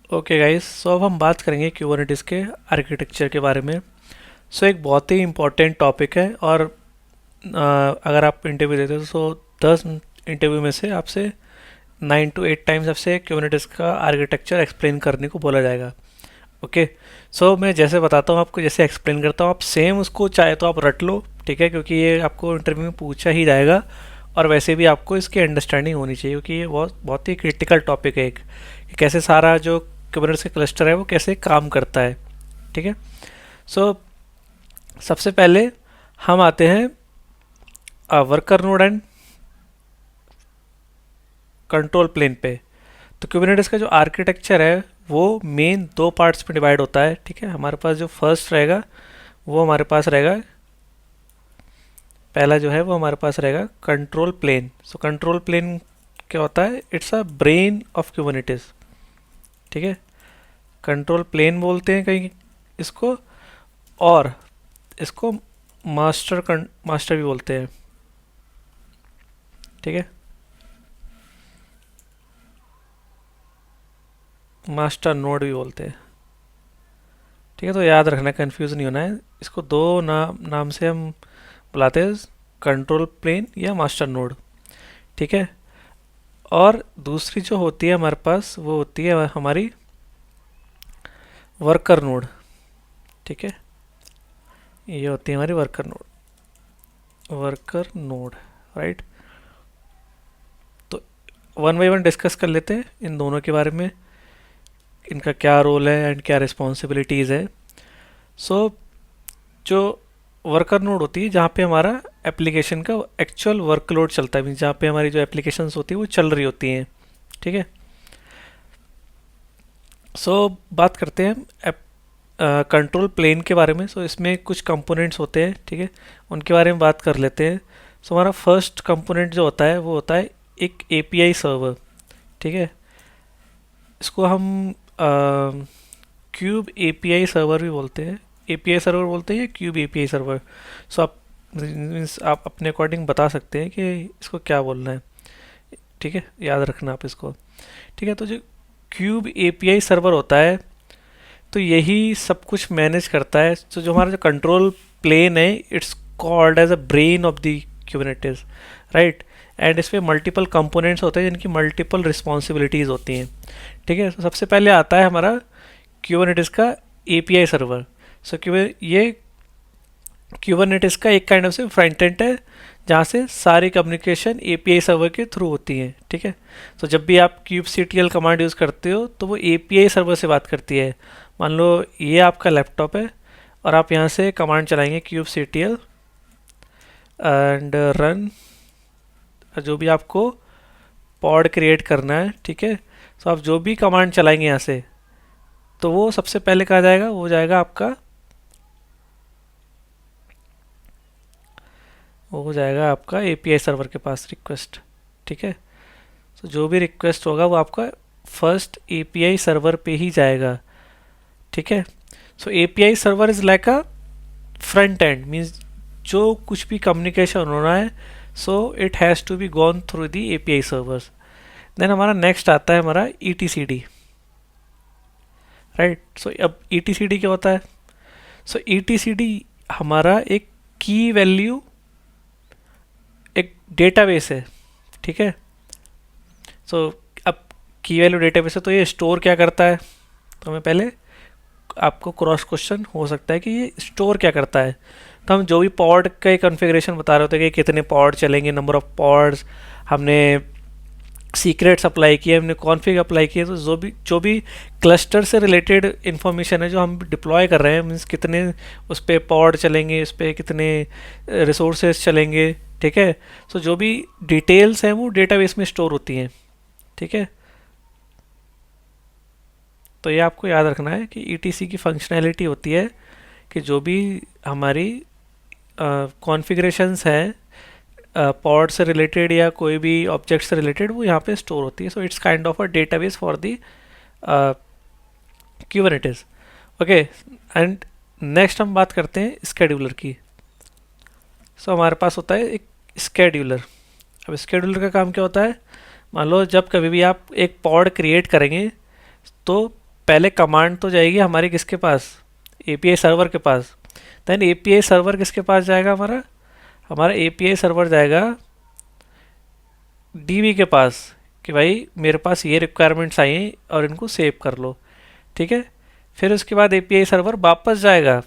Okay guys, सो अब हम बात करेंगे क्यूबरनेटिस के आर्किटेक्चर के बारे में। सो एक बहुत ही इम्पोर्टेंट टॉपिक है और अगर आप इंटरव्यू देते हो तो 10 इंटरव्यू में से आपसे 9 to 8 टाइम्स आपसे क्यूबरनेटिस का आर्किटेक्चर एक्सप्लेन करने को बोला जाएगा। ओके। सो मैं जैसे बताता हूँ आपको, जैसे एक्सप्लेन करता हूँ, आप सेम उसको चाहे तो आप रट लो, ठीक है, क्योंकि ये आपको इंटरव्यू में पूछा ही जाएगा। और वैसे भी आपको इसकी अंडरस्टैंडिंग होनी चाहिए क्योंकि ये बहुत बहुत ही क्रिटिकल टॉपिक है एक, कि कैसे सारा जो कुबरनेटिस का क्लस्टर है वो कैसे काम करता है। ठीक है। सो सबसे पहले हम आते हैं worker node and control plane पे। तो कुबरनेटिस का जो आर्किटेक्चर है वो मेन दो पार्ट्स में डिवाइड होता है। ठीक है, हमारे पास जो फर्स्ट रहेगा वो हमारे पास रहेगा, पहला जो है वो हमारे पास रहेगा control plane. So control plane क्या होता है? It's a brain of Kubernetes. ठीक है, कंट्रोल प्लेन बोलते हैं कहीं इसको, और इसको मास्टर भी बोलते हैं। ठीक है, मास्टर नोड भी बोलते हैं। ठीक है, तो याद रखना, कंफ्यूज नहीं होना है। इसको दो नाम से हम बुलाते हैं, कंट्रोल प्लेन या मास्टर नोड। ठीक है, और दूसरी जो होती है हमारे पास वो होती है हमारी वर्कर नोड। ठीक है, ये होती है हमारी वर्कर नोड, राइट। तो वन बाई वन डिस्कस कर लेते हैं इन दोनों के बारे में, इनका क्या रोल है एंड क्या रिस्पॉन्सिबिलिटीज़ है। सो जो वर्कर नोड होती है, जहाँ पे हमारा एप्लीकेशन का एक्चुअल वर्कलोड चलता है, मीन्स जहाँ पे हमारी जो एप्लीकेशंस होती है वो चल रही होती हैं। ठीक है। बात करते हैं कंट्रोल प्लेन के बारे में। इसमें कुछ कंपोनेंट्स होते हैं, ठीक है, उनके बारे में बात कर लेते हैं। हमारा फर्स्ट कंपोनेंट जो होता है वो होता है एक एपीआई सर्वर। ठीक है, इसको हम क्यूब एपीआई सर्वर भी बोलते हैं, एपीआई सर्वर बोलते हैं या क्यूब एपीआई सर्वर। सो आप मीन्स आप अपने अकॉर्डिंग बता सकते हैं कि इसको क्या बोलना है। ठीक है, याद रखना आप इसको। ठीक है, तो जो क्यूब एपीआई सर्वर होता है तो यही सब कुछ मैनेज करता है। तो जो हमारा जो कंट्रोल प्लेन है, it's called as a brain of the Kubernetes, right. And इसमें मल्टीपल कंपोनेंट्स होते हैं जिनकी मल्टीपल रिस्पॉन्सिबिलिटीज़ होती हैं। ठीक है, तो सबसे पहले आता है हमारा क्यूबरनेटिस का एपीआई सर्वर। ये क्यूबरनेटिस का एक काइंड ऑफ से फ्रंट एंड है जहाँ से सारी कम्युनिकेशन एपीआई सर्वर के थ्रू होती है। ठीक है, तो जब भी आप kubectl कमांड यूज़ करते हो तो वो एपीआई सर्वर से बात करती है। मान लो ये आपका लैपटॉप है और आप यहाँ से कमांड चलाएंगे kubectl एंड रन, जो भी आपको पॉड क्रिएट करना है। ठीक है, तो आप जो भी कमांड चलाएंगे यहाँ से, तो वो सबसे पहले कहा जाएगा, वो जाएगा आपका, वो हो जाएगा आपका एपीआई सर्वर के पास रिक्वेस्ट। ठीक है, तो जो भी रिक्वेस्ट होगा वो आपका फर्स्ट एपीआई सर्वर पे ही जाएगा। ठीक है, so API server is like a front end, means जो कुछ भी कम्युनिकेशन होना है, so it has to be gone through the API servers. Then हमारा नेक्स्ट आता है हमारा ईटीसीडी, राइट। सो अब ईटीसीडी क्या होता है? सो ईटीसीडी हमारा एक की वैल्यू, एक डेटाबेस है। ठीक है, सो अब की वैल्यू डेटाबेस है तो ये स्टोर क्या करता है? तो हमें पहले आपको क्रॉस क्वेश्चन हो सकता है कि ये स्टोर क्या करता है। तो हम जो भी पॉड का कॉन्फ़िगरेशन बता रहे होते हैं कि कितने पॉड चलेंगे, नंबर ऑफ पॉड्स, हमने सीक्रेट्स अप्लाई किए, हमने कॉन्फ़िग अप्लाई किए, तो जो भी क्लस्टर से रिलेटेड इन्फॉर्मेशन है जो हम डिप्लॉय कर रहे हैं, मीन्स कितने उस पर पॉड चलेंगे, उस पर कितने रिसोर्सेज चलेंगे। ठीक है, सो जो भी डिटेल्स हैं वो डेटाबेस में स्टोर होती हैं। ठीक है, तो ये आपको याद रखना है कि ईटीसी की फंक्शनैलिटी होती है कि जो भी हमारी कॉन्फ़िगरेशंस हैं पॉड से रिलेटेड या कोई भी ऑब्जेक्ट से रिलेटेड, वो यहाँ पे स्टोर होती है। So it's kind of a database for the Kubernetes. Okay, and next हम बात करते हैं स्केड्यूलर की। हमारे पास होता है एक स्केड्यूलर। अब स्केड्यूलर का काम क्या होता है? मान लो जब कभी भी आप एक पॉड क्रिएट करेंगे तो पहले कमांड तो जाएगी हमारी किसके पास, एपीआई सर्वर के पास। देन एपीआई सर्वर किसके पास जाएगा, हमारा हमारा एपीआई सर्वर जाएगा डीबी के पास कि भाई मेरे पास ये रिक्वायरमेंट्स आई हैं और इनको सेव कर लो, ठीक है। फिर उसके बाद एपीआई सर्वर वापस जाएगा,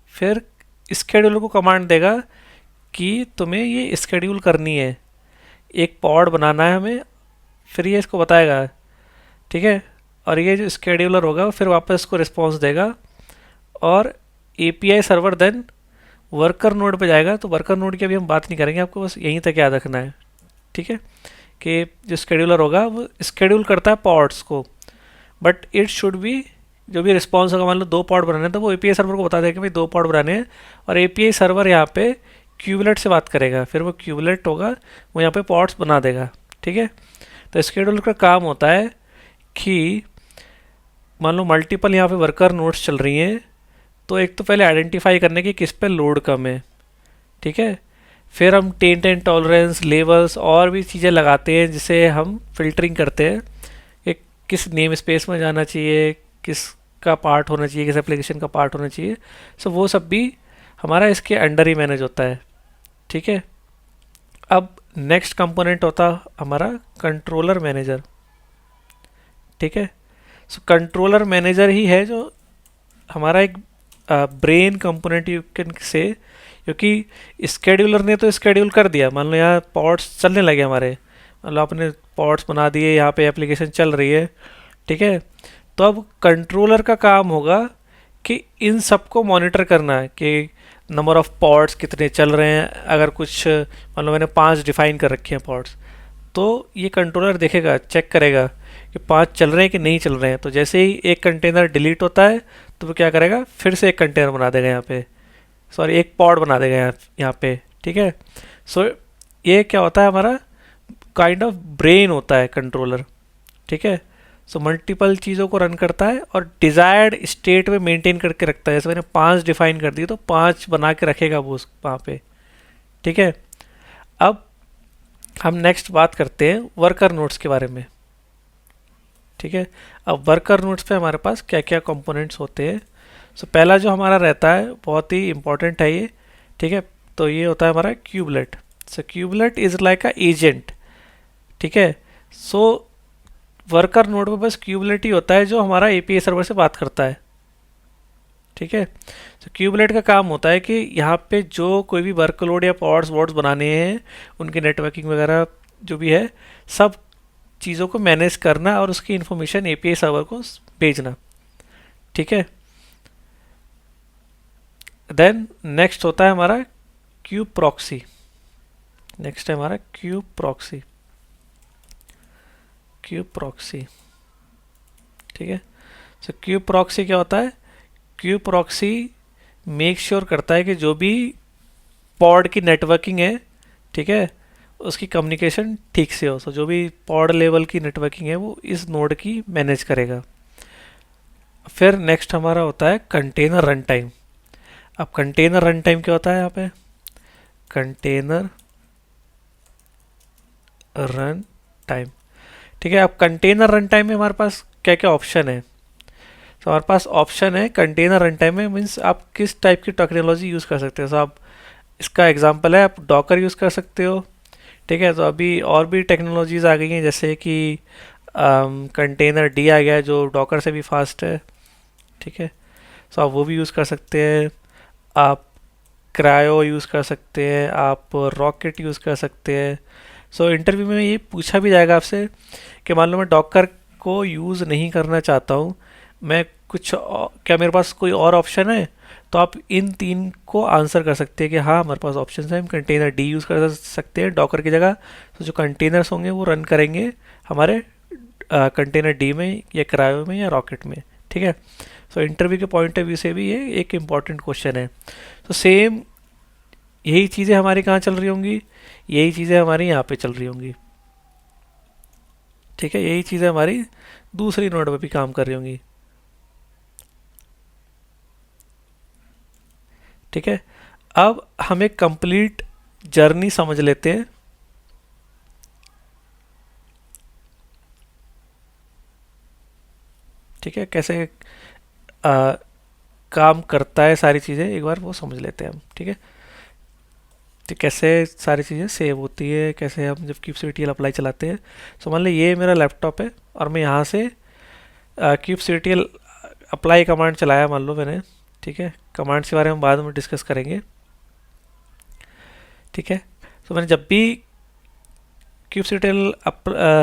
फिर स्केड्यूलर को कमांड देगा कि तुम्हें ये स्केड्यूल करनी है, एक पॉड बनाना है हमें, फिर ये इसको बताएगा, ठीक है। और ये जो स्केड्यूलर होगा फिर वापस इसको रिस्पॉन्स देगा, और API server then worker node पे जाएगा। तो वर्कर नोड की अभी हम बात नहीं करेंगे, आपको बस यहीं तक याद रखना है, ठीक है, कि जो स्केड्यूलर होगा वो स्केड्यूल करता है पॉड्स को, बट इट शुड बी, जो भी रिस्पॉन्स होगा, मान लो 2 पॉड बनाने हैं तो वो एपीआई सर्वर को बता देगा कि भाई 2 पॉड बनाने हैं, और एपीआई सर्वर यहाँ पे क्यूबलेट से बात करेगा, फिर वो क्यूबलेट होगा वो यहाँ पे पॉड्स बना देगा, ठीक है। तो स्केड्यूलर का काम होता है कि मान लो मल्टीपल यहाँ पे वर्कर नोड्स चल रही हैं, तो एक तो पहले आइडेंटिफाई करने की किस पे लोड कम है, ठीक है। फिर हम टेन टॉलरेंस लेवल्स और भी चीज़ें लगाते हैं जिसे हम फिल्टरिंग करते हैं कि किस नेम स्पेस में जाना चाहिए, किस का पार्ट होना चाहिए, किस एप्लीकेशन का पार्ट होना चाहिए। सो वो सब भी हमारा इसके अंडर ही मैनेज होता है, ठीक है। अब नेक्स्ट कंपोनेंट होता हमारा कंट्रोलर मैनेजर, ठीक है। सो कंट्रोलर मैनेजर ही है जो हमारा एक brain component you can say, क्योंकि स्केड्यूलर ने तो स्केड्यूल कर दिया, मान लो यहाँ पॉड्स चलने लगे हमारे, मान लो आपने पॉड्स बना दिए, यहाँ पे एप्लीकेशन चल रही है, ठीक है। तो अब कंट्रोलर का काम होगा कि इन सबको मॉनिटर करना है कि नंबर ऑफ पॉड्स कितने चल रहे हैं। अगर कुछ मान लो मैंने 5 डिफाइन कर रखे हैं पॉड्स, तो ये कंट्रोलर देखेगा, चेक करेगा कि 5 चल रहे हैं कि नहीं चल रहे हैं। तो जैसे ही एक कंटेनर डिलीट होता है तो वो क्या करेगा, फिर से एक कंटेनर बना देगा यहाँ पे, सॉरी एक पॉड बना देगा यहाँ पे, ठीक है। सो ये क्या होता है, हमारा काइंड ऑफ ब्रेन होता है कंट्रोलर, ठीक है। सो मल्टीपल चीज़ों को रन करता है और डिज़ायर्ड स्टेट में मेंटेन करके रखता है। जैसे मैंने 5 डिफाइन कर दिए तो 5 बना के रखेगा वो वहाँ पे, ठीक है। अब हम नेक्स्ट बात करते हैं वर्कर नोड्स के बारे में, ठीक है। अब वर्कर नोड्स पे हमारे पास क्या क्या कंपोनेंट्स होते हैं। सो पहला जो हमारा रहता है बहुत ही इंपॉर्टेंट है ये, ठीक है। तो ये होता है हमारा kubelet. So kubelet is like a agent, ठीक है। सो वर्कर नोड पे बस क्यूबलेट ही होता है जो हमारा एपीआई सर्वर से बात करता है, ठीक है। तो क्यूबलेट का काम होता है कि यहाँ पे जो कोई भी वर्कलोड या पॉड्स वॉड्स बनाने हैं, उनकी नेटवर्किंग वगैरह जो भी है, सब चीज़ों को मैनेज करना और उसकी इन्फॉर्मेशन एपीआई सर्वर को भेजना, ठीक है। देन नेक्स्ट होता है हमारा क्यूब प्रॉक्सी। नेक्स्ट है हमारा क्यूब प्रॉक्सी, क्यूब प्रॉक्सी, ठीक है। सो क्यूब प्रॉक्सी क्या होता है, क्यूब प्रॉक्सी मेक श्योर करता है कि जो भी पॉड की नेटवर्किंग है, ठीक है, उसकी कम्युनिकेशन ठीक से हो। सो जो भी पॉड लेवल की नेटवर्किंग है वो इस नोड की मैनेज करेगा। फिर नेक्स्ट हमारा होता है कंटेनर रन टाइम। अब कंटेनर रन टाइम क्या होता है, यहाँ पे कंटेनर रन टाइम, ठीक है। अब कंटेनर रन टाइम में हमारे पास क्या क्या ऑप्शन है। तो हमारे पास ऑप्शन है कंटेनर रन टाइम में, मीन्स आप किस टाइप की टेक्नोलॉजी यूज़ कर सकते हो। तो आप इसका एग्जांपल है, आप डॉकर यूज़ कर सकते हो, ठीक है। तो अभी और भी टेक्नोलॉजीज़ आ गई हैं, जैसे कि कंटेनर डी आ गया है जो डॉकर से भी फास्ट है, ठीक है। सो आप वो भी यूज़ कर सकते हैं, आप क्रायो यूज़ कर सकते हैं, आप रॉकेट यूज़ कर सकते हैं। सो इंटरव्यू में ये पूछा भी जाएगा आपसे कि मान लो मैं डॉकर को यूज़ नहीं करना चाहता हूँ, मैं क्या मेरे पास कोई और ऑप्शन है। तो आप इन 3 को आंसर कर सकते हैं कि हाँ हमारे पास ऑप्शन है, हम कंटेनर डी यूज़ कर सकते हैं डॉकर की जगह। तो जो कंटेनर्स होंगे वो रन करेंगे हमारे कंटेनर डी में या क्रायो में या रॉकेट में, ठीक है। सो इंटरव्यू के पॉइंट ऑफ व्यू से भी ये एक इम्पॉर्टेंट क्वेश्चन है। तो सेम यही चीज़ें हमारी कहाँ चल रही होंगी, यही चीज़ें हमारी यहाँ पे चल रही होंगी, ठीक है। यही चीज़ें हमारी दूसरी नोड पर भी काम कर रही होंगी, ठीक है। अब हम एक कंप्लीट जर्नी समझ लेते हैं। ठीक है, कैसे आ, काम करता है सारी चीज़ें एक बार वो समझ लेते हैं हम, ठीक है। तो कैसे सारी चीज़ें सेव होती है, कैसे हम जब kubectl अप्लाई चलाते हैं। सो मान लो ये मेरा लैपटॉप है और मैं यहाँ से kubectl अप्लाई कमांड चलाया मान लो मैंने, ठीक है। कमांड्स के बारे में बाद में डिस्कस करेंगे, ठीक है। तो मैंने जब भी kubectl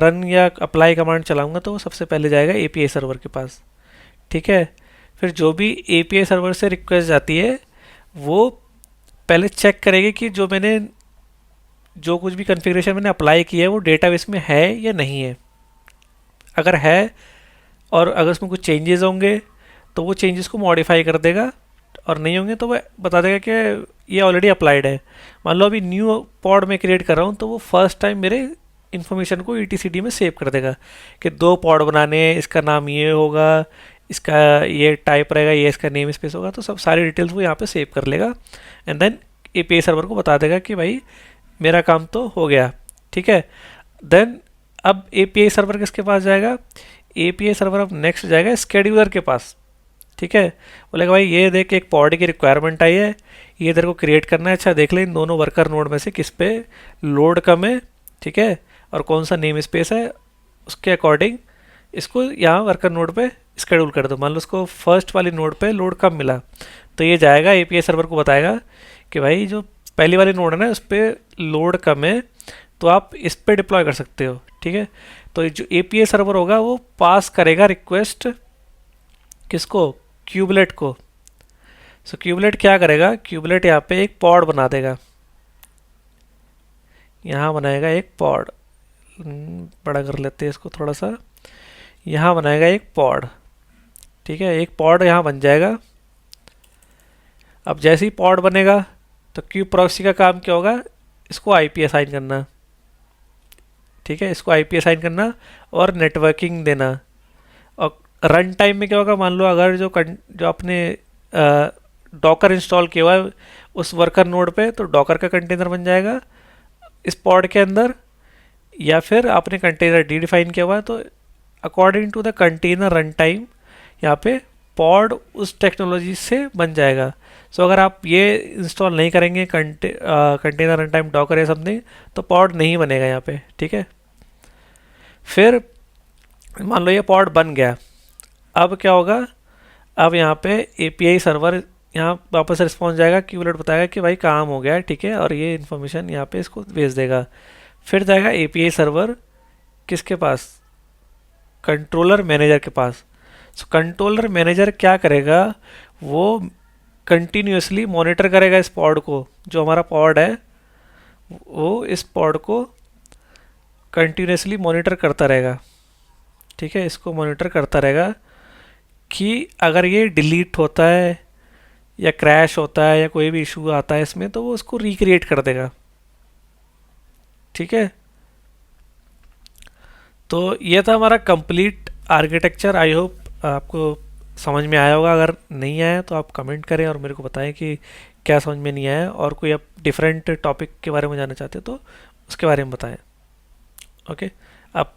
रन या अप्लाई कमांड चलाऊंगा तो वो सबसे पहले जाएगा एपीआई सर्वर के पास, ठीक है। फिर जो भी एपीआई सर्वर से रिक्वेस्ट जाती है वो पहले चेक करेगी कि जो कुछ भी कॉन्फ़िगरेशन मैंने अप्लाई किया है वो डेटाबेस में है या नहीं है। अगर है और अगर उसमें कुछ चेंजेस होंगे तो वो चेंजेस को मॉडिफाई कर देगा, और नहीं होंगे तो वह बता देगा कि ये ऑलरेडी अप्लाइड है। मान लो अभी न्यू पॉड में क्रिएट कर रहा हूँ तो वो फर्स्ट टाइम मेरे इन्फॉर्मेशन को ईटीसीडी में सेव कर देगा कि 2 पॉड बनाने हैं, इसका नाम ये होगा, इसका ये टाइप रहेगा, ये इसका नेम स्पेस होगा, तो सब सारी डिटेल्स वो यहाँ पे सेव कर लेगा। एंड देन एपीआई सर्वर को बता देगा कि भाई मेरा काम तो हो गया, ठीक है। देन अब एपीआई सर्वर किसके पास जाएगा? एपीआई सर्वर अब नेक्स्ट जाएगा स्केड्यूलर के पास, ठीक है। बोलेगा भाई ये देख एक पॉड की रिक्वायरमेंट आई है, ये इधर को क्रिएट करना है, अच्छा देख ले इन दोनों वर्कर नोड में से किस पे लोड कम है, ठीक है, और कौन सा नेम स्पेस है, उसके अकॉर्डिंग इसको यहाँ वर्कर नोड पे शेड्यूल कर दो। मान लो उसको फर्स्ट वाली नोड पे लोड कम मिला तो ये जाएगा एपीआई सर्वर को बताएगा कि भाई जो पहली वाली नोड है ना उस पर लोड कम है तो आप इस पे डिप्लॉय कर सकते हो, ठीक है। तो जो एपीआई सर्वर होगा वो पास करेगा रिक्वेस्ट किसको? क्यूबलेट को। सो क्यूबलेट क्या करेगा? क्यूबलेट यहाँ पे एक पॉड बना देगा, यहाँ बनाएगा एक पॉड, बड़ा कर लेते हैं इसको थोड़ा सा, यहाँ बनाएगा एक पॉड, ठीक है। एक पॉड यहाँ बन जाएगा। अब जैसे ही पॉड बनेगा तो क्यूब प्रॉक्सी का काम क्या होगा? इसको आईपी असाइन करना, ठीक है, इसको आईपी असाइन करना और नेटवर्किंग देना। और रन टाइम में क्या होगा? मान लो अगर जो आपने डॉकर इंस्टॉल किया हुआ है उस वर्कर नोड पे, तो डॉकर का कंटेनर बन जाएगा इस पॉड के अंदर, या फिर आपने कंटेनर डी डिफाइन किया हुआ है तो according to the container run time यहाँ पे पॉड उस टेक्नोलॉजी से बन जाएगा। सो अगर आप ये इंस्टॉल नहीं करेंगे कंटेनर रन टाइम डॉकर या समथिंग तो पॉड नहीं बनेगा यहाँ पे, ठीक है। फिर मान लो ये पॉड बन गया, अब क्या होगा? अब यहाँ पे एपीआई सर्वर यहाँ वापस रिस्पॉन्स जाएगा, क्यूबलेट बताएगा कि भाई काम हो गया, ठीक है, और ये इन्फॉर्मेशन यहाँ पे इसको भेज देगा। फिर जाएगा एपीआई सर्वर किसके पास? कंट्रोलर मैनेजर के पास। सो कंट्रोलर मैनेजर क्या करेगा? वो कंटिन्यूसली मॉनिटर करेगा इस पॉड को, जो हमारा पॉड है वो इस पॉड को कंटिन्यूसली मॉनिटर करता रहेगा, ठीक है। इसको मॉनिटर करता रहेगा कि अगर ये डिलीट होता है या क्रैश होता है या कोई भी इशू आता है इसमें तो वो उसको रिक्रिएट कर देगा, ठीक है। तो ये था हमारा कंप्लीट आर्किटेक्चर। आई होप आपको समझ में आया होगा। अगर नहीं आया तो आप कमेंट करें और मेरे को बताएं कि क्या समझ में नहीं आया, और कोई आप डिफरेंट टॉपिक के बारे में जानना चाहते हो तो उसके बारे में बताएं। ओके, आप